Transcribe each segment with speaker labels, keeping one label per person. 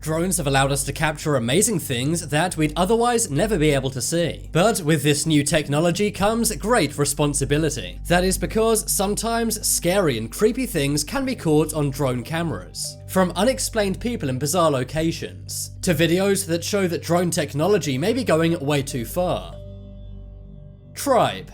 Speaker 1: Drones have allowed us to capture amazing things that we'd otherwise never be able to see. But with this new technology comes great responsibility. That is because sometimes scary and creepy things can be caught on drone cameras. From unexplained people in bizarre locations, to videos that show that drone technology may be going way too far. Tribe.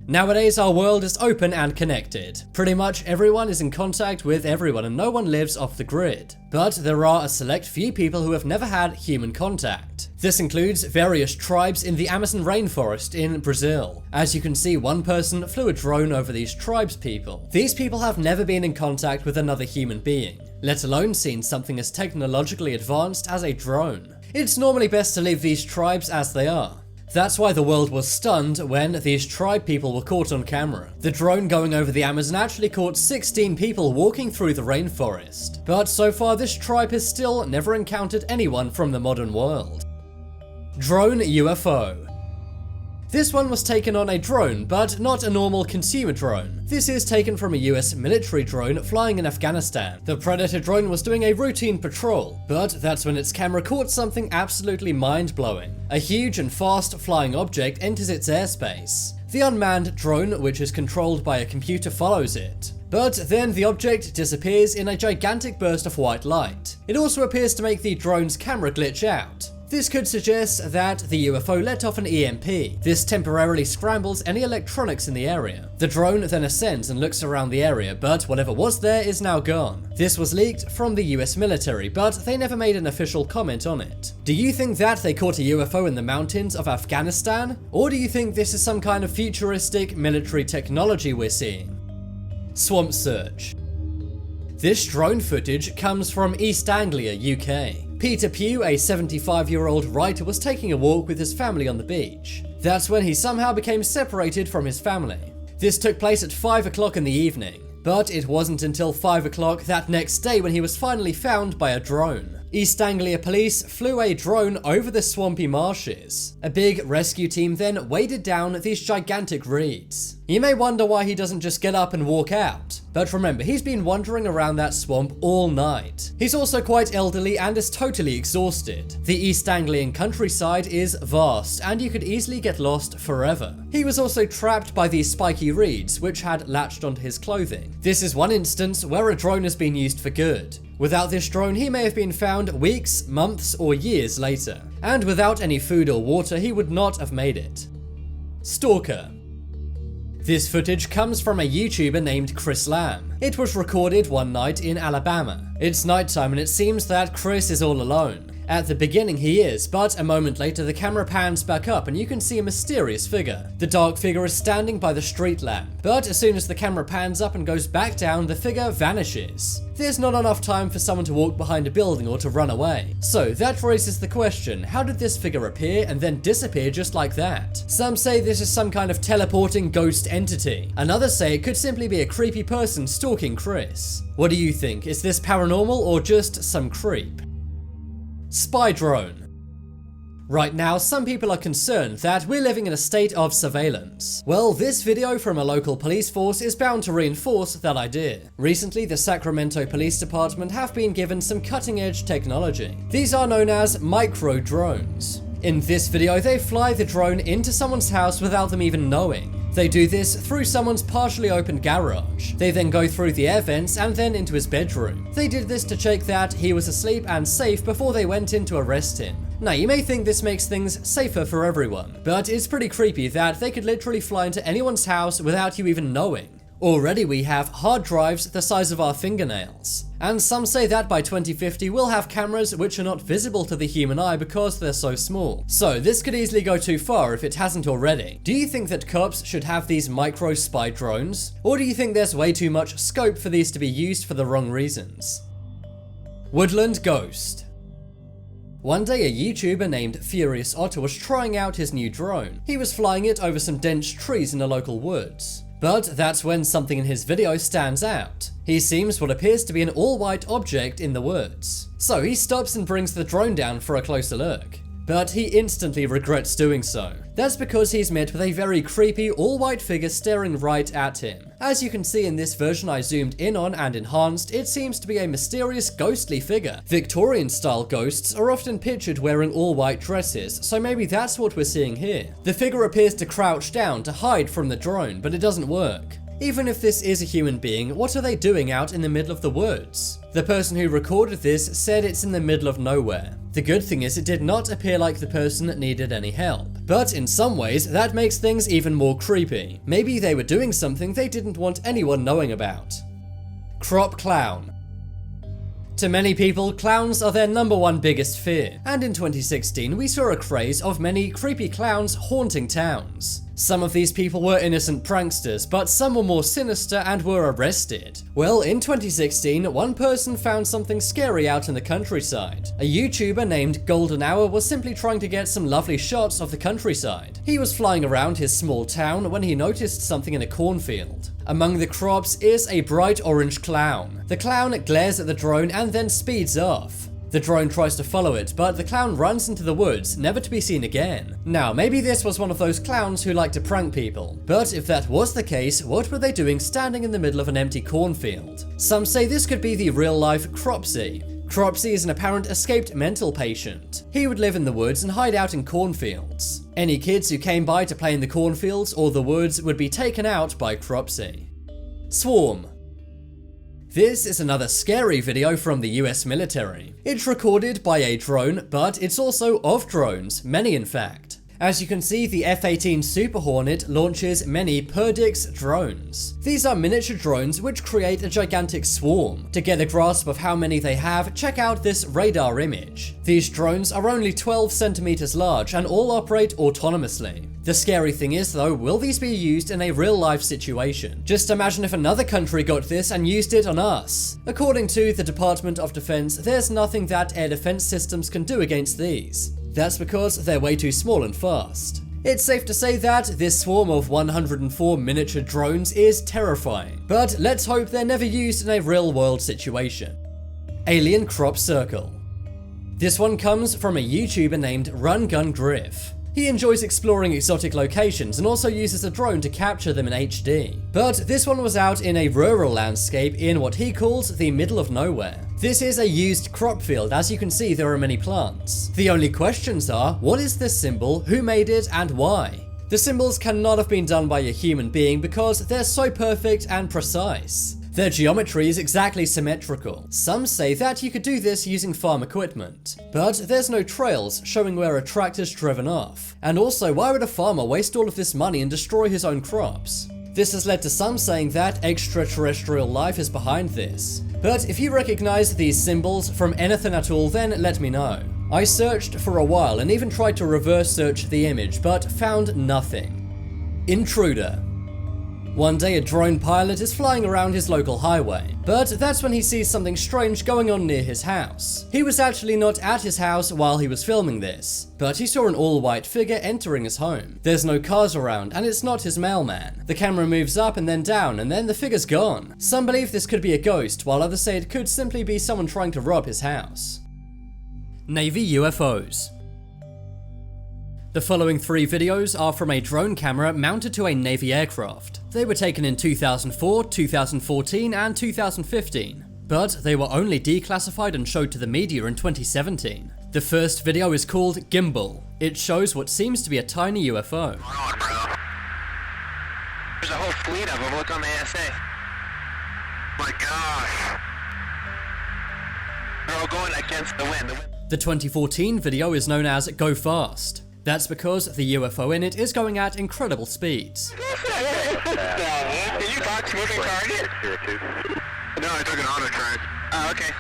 Speaker 1: Nowadays, our world is open and connected. Pretty much everyone is in contact with everyone and no one lives off the grid. But there are a select few people who have never had human contact. This includes various tribes in the Amazon rainforest in Brazil. As you can see, one person flew a drone over these tribes people. These people have never been in contact with another human being, let alone seen something as technologically advanced as a drone. It's normally best to leave these tribes as they are. That's why the world was stunned when these tribe people were caught on camera. The drone going over the Amazon actually caught 16 people walking through the rainforest. But so far this tribe has still never encountered anyone from the modern world. Drone UFO. This one was taken on a drone, but not a normal consumer drone. This is taken from a US military drone flying in Afghanistan. The Predator drone was doing a routine patrol, but that's when its camera caught something absolutely mind-blowing. A huge and fast flying object enters its airspace. The unmanned drone, which is controlled by a computer, follows it. But then the object disappears in a gigantic burst of white light. It also appears to make the drone's camera glitch out. This could suggest that the UFO let off an EMP. This temporarily scrambles any electronics in the area. The drone then ascends and looks around the area, but whatever was there is now gone. This was leaked from the US military, but they never made an official comment on it. Do you think that they caught a UFO in the mountains of Afghanistan? Or do you think this is some kind of futuristic military technology we're seeing? Swamp search. This drone footage comes from East Anglia, UK. Peter Pugh, a 75-year-old writer, was taking a walk with his family on the beach. That's when he somehow became separated from his family. This took place at 5 o'clock in the evening, but it wasn't until 5 o'clock that next day when he was finally found by a drone. East Anglia police flew a drone over the swampy marshes. A big rescue team then waded down these gigantic reeds. You may wonder why he doesn't just get up and walk out, but remember, he's been wandering around that swamp all night. He's also quite elderly and is totally exhausted. The East Anglian countryside is vast and you could easily get lost forever. He was also trapped by these spiky reeds which had latched onto his clothing. This is one instance where a drone has been used for good. Without this drone, he may have been found weeks, months, or years later. And without any food or water, he would not have made it. Stalker. This footage comes from a YouTuber named Chris Lamb. It was recorded one night in Alabama. It's nighttime and it seems that Chris is all alone. At the beginning he is, but a moment later the camera pans back up and you can see a mysterious figure. The dark figure is standing by the street lamp, but as soon as the camera pans up and goes back down, the figure vanishes. There's not enough time for someone to walk behind a building or to run away. So that raises the question, how did this figure appear and then disappear just like that? Some say this is some kind of teleporting ghost entity, and others say it could simply be a creepy person stalking Chris. What do you think? Is this paranormal or just some creep? Spy drone. Right now, some people are concerned that we're living in a state of surveillance. Well, this video from a local police force is bound to reinforce that idea. Recently, the Sacramento Police Department have been given some cutting-edge technology. These are known as micro drones. In this video, they fly the drone into someone's house without them even knowing. They do this through someone's partially open garage. They then go through the air vents and then into his bedroom. They did this to check that he was asleep and safe before they went in to arrest him. Now, you may think this makes things safer for everyone, but it's pretty creepy that they could literally fly into anyone's house without you even knowing. Already we have hard drives the size of our fingernails. And some say that by 2050 we'll have cameras which are not visible to the human eye because they're so small. So this could easily go too far if it hasn't already. Do you think that cops should have these micro spy drones? Or do you think there's way too much scope for these to be used for the wrong reasons? Woodland Ghost. One day a YouTuber named Furious Otter was trying out his new drone. He was flying it over some dense trees in the local woods. But that's when something in his video stands out. He sees what appears to be an all-white object in the woods. So he stops and brings the drone down for a closer look. but he instantly regrets doing so. That's because he's met with a very creepy all-white figure staring right at him. As you can see in this version I zoomed in on and enhanced, it seems to be a mysterious ghostly figure. Victorian-style ghosts are often pictured wearing all-white dresses, so maybe that's what we're seeing here. The figure appears to crouch down to hide from the drone, but it doesn't work. Even if this is a human being, what are they doing out in the middle of the woods? The person who recorded this said it's in the middle of nowhere. The good thing is it did not appear like the person needed any help. But in some ways, that makes things even more creepy. Maybe they were doing something they didn't want anyone knowing about. Crop clown. To many people, clowns are their #1 biggest fear, and in 2016 we saw a craze of many creepy clowns haunting towns. Some of these people were innocent pranksters, but some were more sinister and were arrested. Well, in 2016, one person found something scary out in the countryside. A YouTuber named Golden Hour was simply trying to get some lovely shots of the countryside. He was flying around his small town when he noticed something in a cornfield. Among the crops is a bright orange clown. The clown glares at the drone and then speeds off. The drone tries to follow it, but the clown runs into the woods, never to be seen again. Now, maybe this was one of those clowns who like to prank people. But if that was the case, what were they doing standing in the middle of an empty cornfield? Some say this could be the real-life Cropsy. Cropsy is an apparent escaped mental patient. He would live in the woods and hide out in cornfields. Any kids who came by to play in the cornfields or the woods would be taken out by Cropsy. Swarm. This is another scary video from the US military. It's recorded by a drone, but it's also of drones, many in fact. As you can see, the F-18 Super Hornet launches many Perdix drones. These are miniature drones which create a gigantic swarm. To get a grasp of how many they have, check out this radar image. These drones are only 12 centimeters large and all operate autonomously. The scary thing is though, will these be used in a real-life situation? Just imagine if another country got this and used it on us. According to the Department of Defense, there's nothing that air defense systems can do against these. That's because they're way too small and fast. It's safe to say that this swarm of 104 miniature drones is terrifying, but let's hope they're never used in a real-world situation. Alien crop circle. This one comes from a YouTuber named Run Gun Griff. He enjoys exploring exotic locations and also uses a drone to capture them in HD. But this one was out in a rural landscape in what he calls the middle of nowhere. This is a used crop field. As you can see, there are many plants. The only questions are, what is this symbol, who made it, and why? The symbols cannot have been done by a human being because they're so perfect and precise. Their geometry is exactly symmetrical. Some say that you could do this using farm equipment, but there's no trails showing where a tractor's driven off. And also, why would a farmer waste all of this money and destroy his own crops? This has led to some saying that extraterrestrial life is behind this. But if you recognize these symbols from anything at all, then let me know. I searched for a while and even tried to reverse search the image, but found nothing. Intruder. One day a drone pilot is flying around his local highway, but that's when he sees something strange going on near his house. He was actually not at his house while he was filming this, but he saw an all-white figure entering his home. There's no cars around and it's not his mailman. The camera moves up and then down and then the figure's gone. Some believe this could be a ghost, while others say it could simply be someone trying to rob his house. Navy UFOs. The following 3 videos are from a drone camera mounted to a Navy aircraft. They were taken in 2004, 2014 and 2015, but they were only declassified and showed to the media in 2017. The first video is called Gimbal. It shows what seems to be a tiny UFO.
Speaker 2: What's going on, bro? There's a whole fleet of them. Look on the ASA. My gosh. They're all going against the wind.
Speaker 1: The 2014 video is known as Go Fast. That's because the UFO in it is going at incredible speeds.
Speaker 2: Did you box moving target? No, I took an auto track. Oh, okay.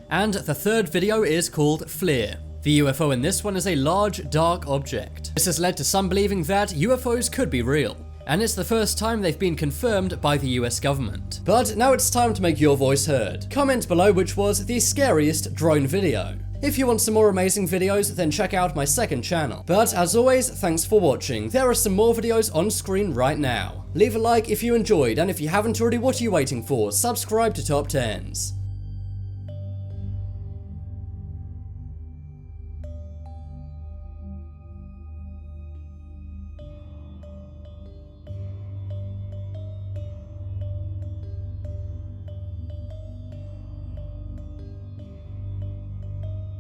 Speaker 1: And the third video is called Flare. The UFO in this one is a large, dark object. This has led to some believing that UFOs could be real, and it's the first time they've been confirmed by the US government. But now it's time to make your voice heard. Comment below which was the scariest drone video. If you want some more amazing videos, then check out my second channel. But as always, thanks for watching. There are some more videos on screen right now. Leave a like if you enjoyed, and if you haven't already, what are you waiting for? Subscribe to Top 10s.